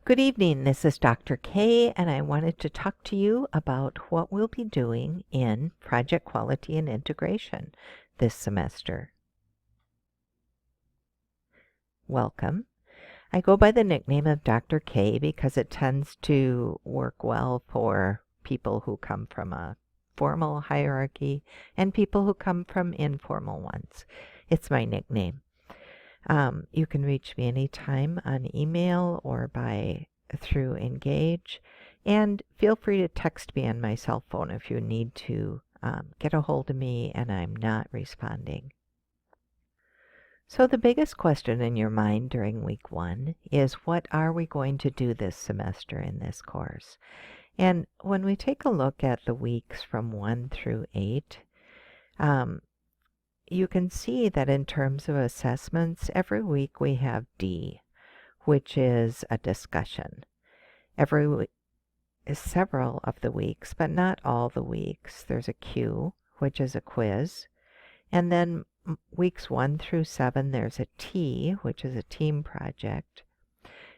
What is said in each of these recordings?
Good evening, this is Dr. K, and I wanted to talk to you about what we'll be doing in Project Quality and Integration this semester. Welcome. I go by the nickname of Dr. K because it tends to work well for people who come from a formal hierarchy and people who come from informal ones. It's my nickname. You can reach me anytime on email or through Engage, and feel free to text me on my cell phone if you need to get a hold of me and I'm not responding. So the biggest question in your mind during week 1 is, what are we going to do this semester in this course? And when we take a look at the weeks from 1 through 8, you can see that in terms of assessments, every week we have D, which is a discussion. Several of the weeks, but not all the weeks, there's a Q, which is a quiz. And then weeks 1 through 7, there's a T, which is a team project.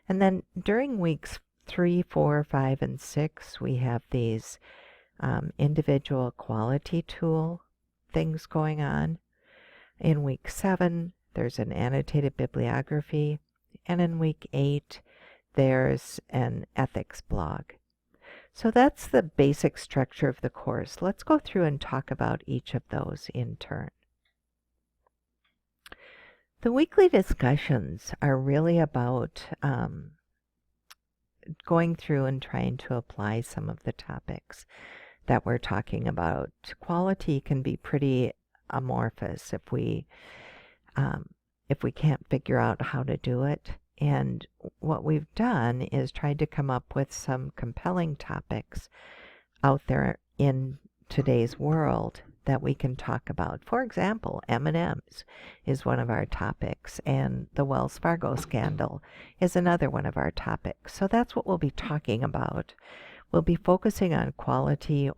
And then during weeks 3, 4, 5, and 6, we have these individual quality tool things going on. In week 7, there's an annotated bibliography, and in week 8, there's an ethics blog. So that's the basic structure of the course. Let's go through and talk about each of those in turn. The weekly discussions are really about going through and trying to apply some of the topics that we're talking about. Quality can be pretty amorphous if we can't figure out how to do it. And what we've done is tried to come up with some compelling topics out there in today's world that we can talk about. For example, M&Ms is one of our topics, and the Wells Fargo scandal is another one of our topics. So that's what we'll be talking about. We'll be focusing on quality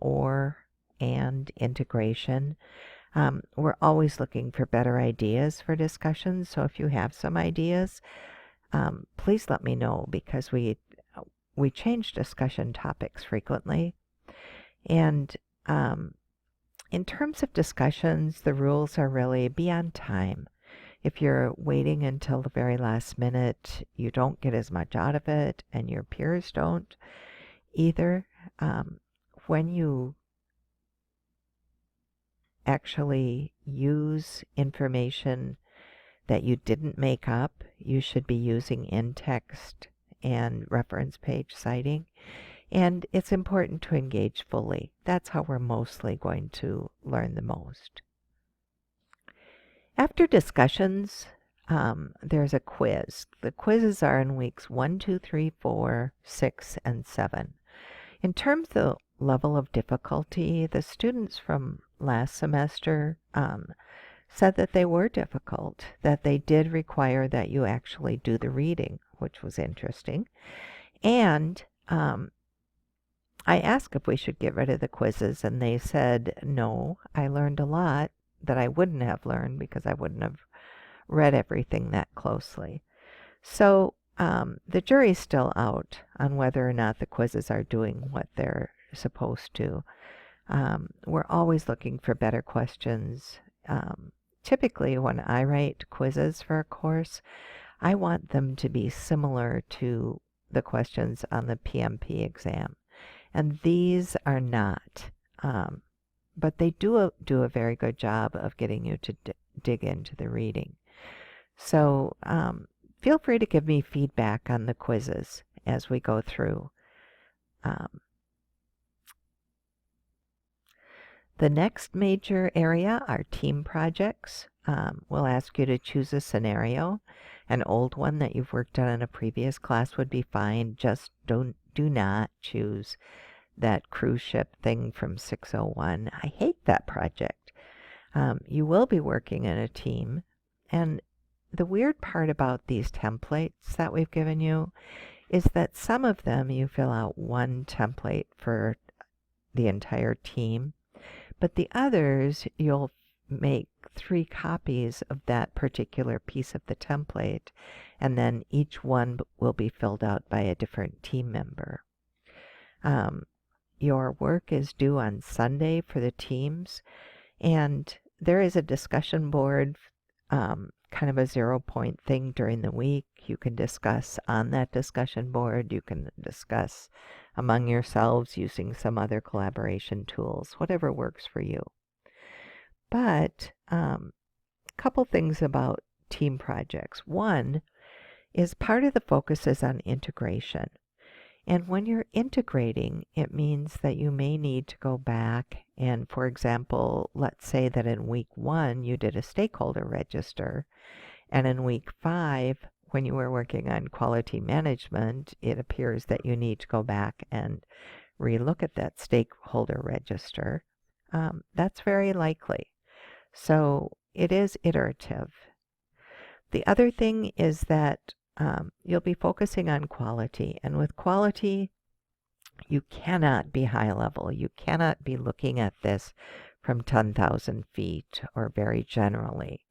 and integration. We're always looking for better ideas for discussions, so if you have some ideas, please let me know, because we change discussion topics frequently. And in terms of discussions, the rules are really be on time. If you're waiting until the very last minute, you don't get as much out of it, and your peers don't either. When you actually use information that you didn't make up, you should be using in-text and reference page citing. And it's important to engage fully. That's how we're mostly going to learn the most. After discussions, there's a quiz. The quizzes are in weeks 1, 2, 3, 4, 6, and 7. In terms of the level of difficulty, the students from last semester said that they were difficult, that they did require that you actually do the reading, which was interesting. And I asked if we should get rid of the quizzes, and they said, no, I learned a lot that I wouldn't have learned because I wouldn't have read everything that closely. So the jury's still out on whether or not the quizzes are doing what they're supposed to. We're always looking for better questions. Typically, when I write quizzes for a course, I want them to be similar to the questions on the PMP exam. And these are not. But they do a very good job of getting you to dig into the reading. So feel free to give me feedback on the quizzes as we go through. The next major area are team projects. We'll ask you to choose a scenario. An old one that you've worked on in a previous class would be fine. Just do not choose that cruise ship thing from 601. I hate that project. You will be working in a team. And the weird part about these templates that we've given you is that some of them you fill out one template for the entire team, but the others you'll make 3 copies of that particular piece of the template and then each one will be filled out by a different team member. Your work is due on Sunday for the teams, and there is a discussion board, kind of a 0-point thing during the week. You can discuss on that discussion board. You can discuss among yourselves using some other collaboration tools, whatever works for you. But a couple things about team projects. One is part of the focus is on integration. And when you're integrating, it means that you may need to go back and, for example, let's say that in week 1 you did a stakeholder register, and in week 5, when you were working on quality management, it appears that you need to go back and relook at that stakeholder register. That's very likely. So it is iterative. The other thing is that you'll be focusing on quality, and with quality, you cannot be high level. You cannot be looking at this from 10,000 feet or very generally.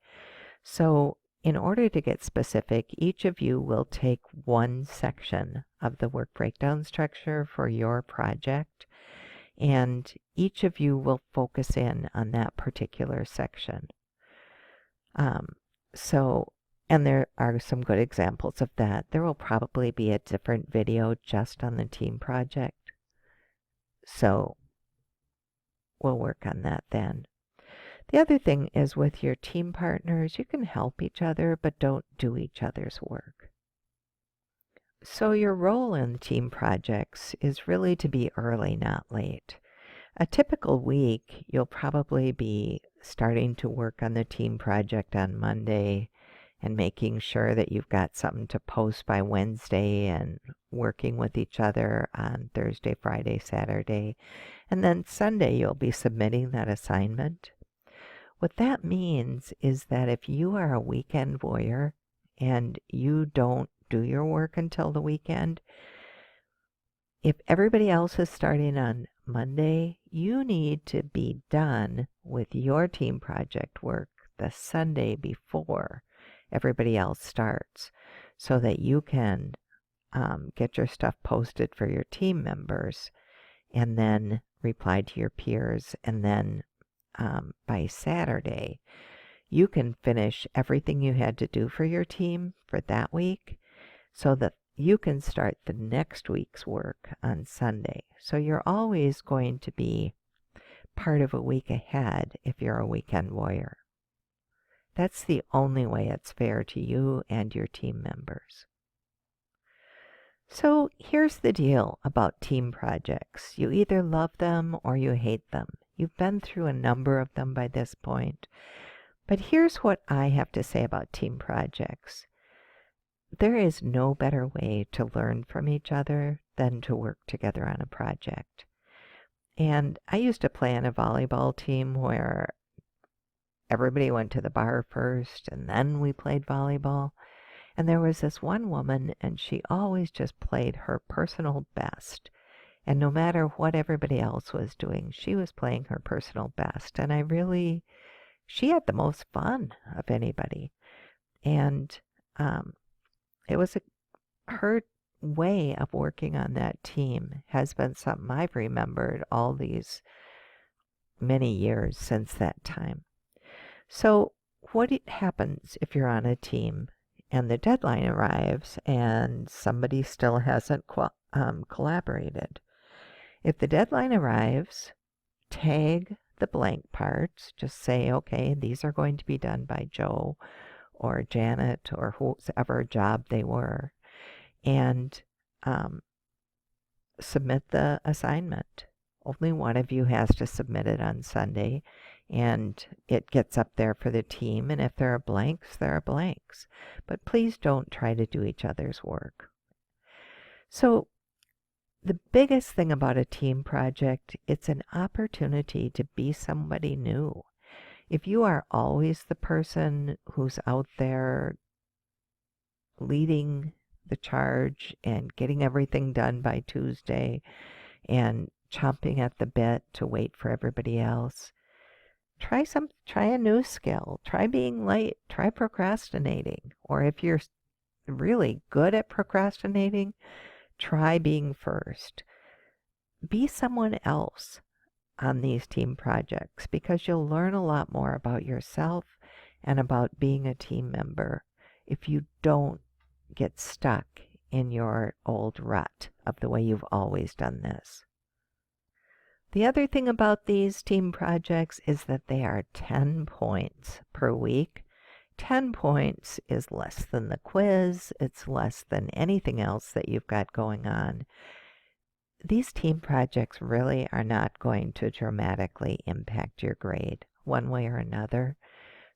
So in order to get specific, each of you will take one section of the work breakdown structure for your project, and each of you will focus in on that particular section. And there are some good examples of that. There will probably be a different video just on the team project. So we'll work on that then. The other thing is with your team partners, you can help each other, but don't do each other's work. So your role in team projects is really to be early, not late. A typical week, you'll probably be starting to work on the team project on Monday, and making sure that you've got something to post by Wednesday, and working with each other on Thursday, Friday, Saturday. And then Sunday you'll be submitting that assignment. What that means is that if you are a weekend warrior and you don't do your work until the weekend, if everybody else is starting on Monday, you need to be done with your team project work the Sunday before everybody else starts, so that you can get your stuff posted for your team members and then reply to your peers, and then by Saturday you can finish everything you had to do for your team for that week, so that you can start the next week's work on Sunday. So you're always going to be part of a week ahead if you're a weekend warrior. That's the only way it's fair to you and your team members. So here's the deal about team projects. You either love them or you hate them. You've been through a number of them by this point. But here's what I have to say about team projects. There is no better way to learn from each other than to work together on a project. And I used to play on a volleyball team where everybody went to the bar first, and then we played volleyball. And there was this one woman, and she always just played her personal best. And no matter what everybody else was doing, she was playing her personal best. And she had the most fun of anybody. And it was her way of working on that team has been something I've remembered all these many years since that time. So what happens if you're on a team and the deadline arrives and somebody still hasn't collaborated? If the deadline arrives, tag the blank parts. Just say, okay, these are going to be done by Joe or Janet or whoever job they were, and submit the assignment. Only one of you has to submit it on Sunday, and it gets up there for the team, and if there are blanks, there are blanks. But please don't try to do each other's work. So the biggest thing about a team project, it's an opportunity to be somebody new. If you are always the person who's out there leading the charge and getting everything done by Tuesday and chomping at the bit to wait for everybody else, try a new skill. Try being late. Try procrastinating. Or if you're really good at procrastinating, try being first. Be someone else on these team projects because you'll learn a lot more about yourself and about being a team member if you don't get stuck in your old rut of the way you've always done this. The other thing about these team projects is that they are 10 points per week. 10 points is less than the quiz. It's less than anything else that you've got going on. These team projects really are not going to dramatically impact your grade one way or another.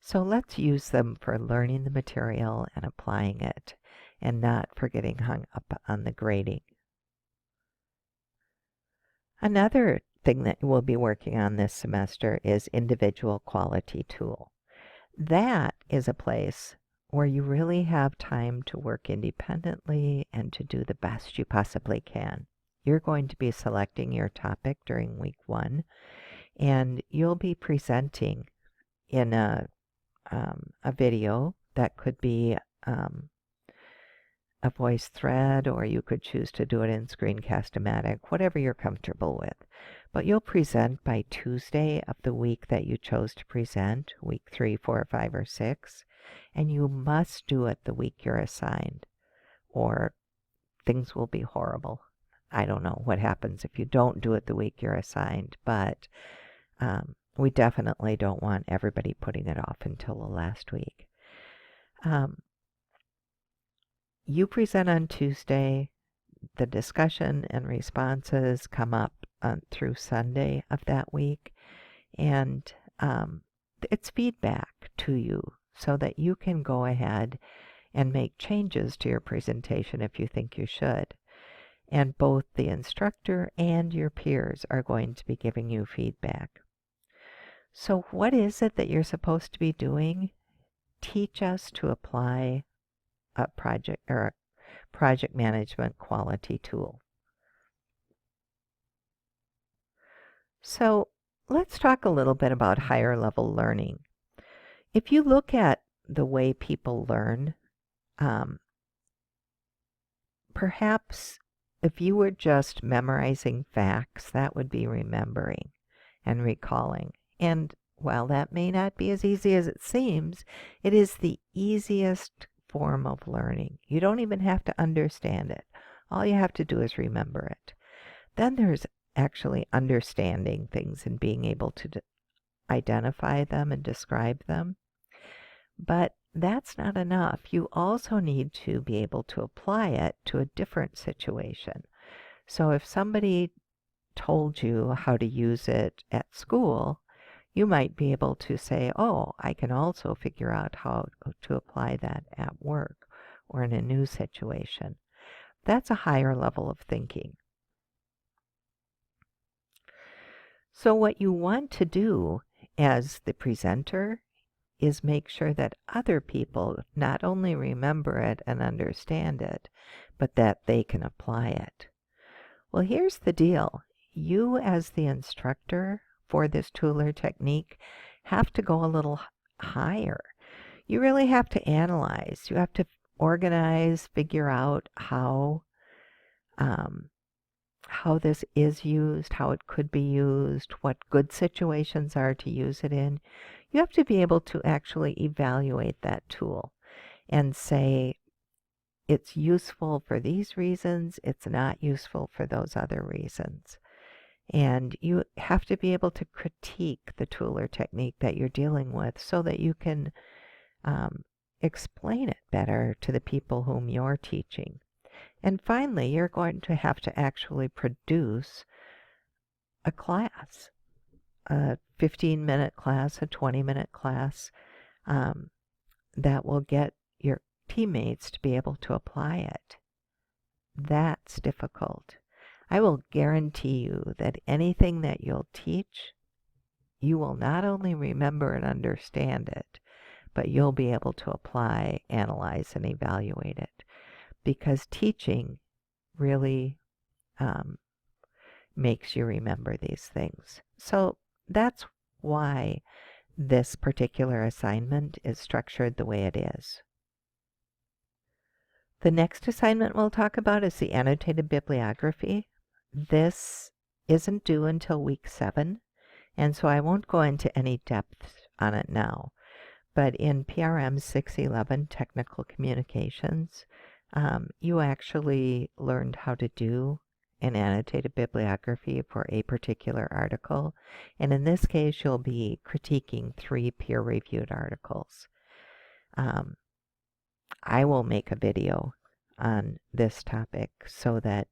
So let's use them for learning the material and applying it, and not for getting hung up on the grading. Another thing that we'll be working on this semester is individual quality tool. That is a place where you really have time to work independently and to do the best you possibly can. You're going to be selecting your topic during week 1, and you'll be presenting in a video that could be a voice thread, or you could choose to do it in Screencast-O-Matic, whatever you're comfortable with. But you'll present by Tuesday of the week that you chose to present, week 3, 4, 5, or 6, and you must do it the week you're assigned, or things will be horrible. I don't know what happens if you don't do it the week you're assigned, but we definitely don't want everybody putting it off until the last week. You present on Tuesday. The discussion and responses come up through Sunday of that week, and it's feedback to you so that you can go ahead and make changes to your presentation if you think you should. And both the instructor and your peers are going to be giving you feedback. So what is it that you're supposed to be doing? Teach us to apply a project management quality tool. So let's talk a little bit about higher level learning. If you look at the way people learn, perhaps if you were just memorizing facts, that would be remembering and recalling. And while that may not be as easy as it seems, it is the easiest form of learning. You don't even have to understand it. All you have to do is remember it. Then there's actually understanding things and being able to identify them and describe them. But that's not enough. You also need to be able to apply it to a different situation. So if somebody told you how to use it at school, you might be able to say, oh, I can also figure out how to apply that at work or in a new situation. That's a higher level of thinking. So what you want to do as the presenter is make sure that other people not only remember it and understand it, but that they can apply it. Well, here's the deal. You as the instructor for this tool or technique have to go a little higher. You really have to analyze. You have to organize, figure out how this is used, how it could be used, what good situations are to use it in. You have to be able to actually evaluate that tool and say, it's useful for these reasons, it's not useful for those other reasons. And you have to be able to critique the tool or technique that you're dealing with so that you can explain it better to the people whom you're teaching. And finally, you're going to have to actually produce a class, a 15-minute class, a 20-minute class that will get your teammates to be able to apply it. That's difficult. I will guarantee you that anything that you'll teach, you will not only remember and understand it, but you'll be able to apply, analyze, and evaluate it. Because teaching really makes you remember these things. So that's why this particular assignment is structured the way it is. The next assignment we'll talk about is the annotated bibliography. This isn't due until week 7, and so I won't go into any depth on it now. But in PRM613 Technical Communications, you actually learned how to do an annotated bibliography for a particular article. And in this case, you'll be critiquing 3 peer-reviewed articles. I will make a video on this topic so that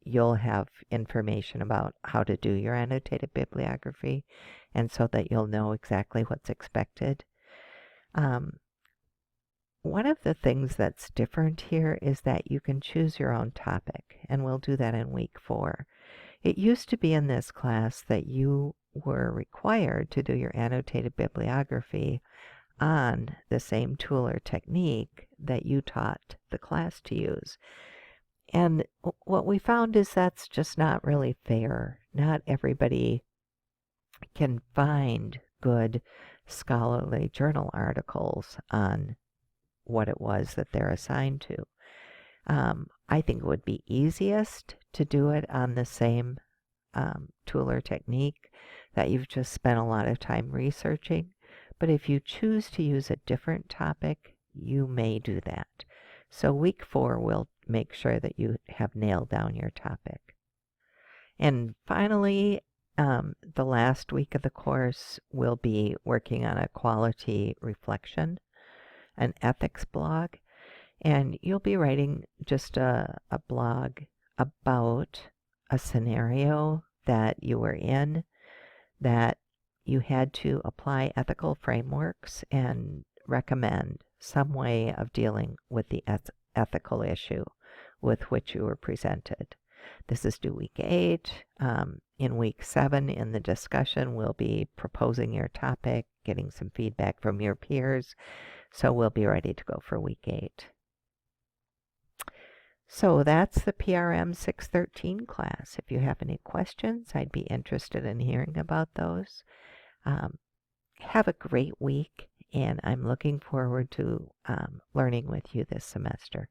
you'll have information about how to do your annotated bibliography and so that you'll know exactly what's expected. One of the things that's different here is that you can choose your own topic, and we'll do that in week 4. It used to be in this class that you were required to do your annotated bibliography on the same tool or technique that you taught the class to use. And what we found is that's just not really fair. Not everybody can find good scholarly journal articles on what it was that they're assigned to. I think it would be easiest to do it on the same tool or technique that you've just spent a lot of time researching. But if you choose to use a different topic, you may do that. So week 4 will make sure that you have nailed down your topic. And finally, the last week of the course will be working on a quality reflection, an ethics blog, and you'll be writing just a blog about a scenario that you were in, that you had to apply ethical frameworks and recommend some way of dealing with the ethical issue with which you were presented. This is due week 8. In week 7, in the discussion, we'll be proposing your topic, getting some feedback from your peers, so we'll be ready to go for week 8. So that's the PRM613 class. If you have any questions, I'd be interested in hearing about those. Have a great week, and I'm looking forward to learning with you this semester.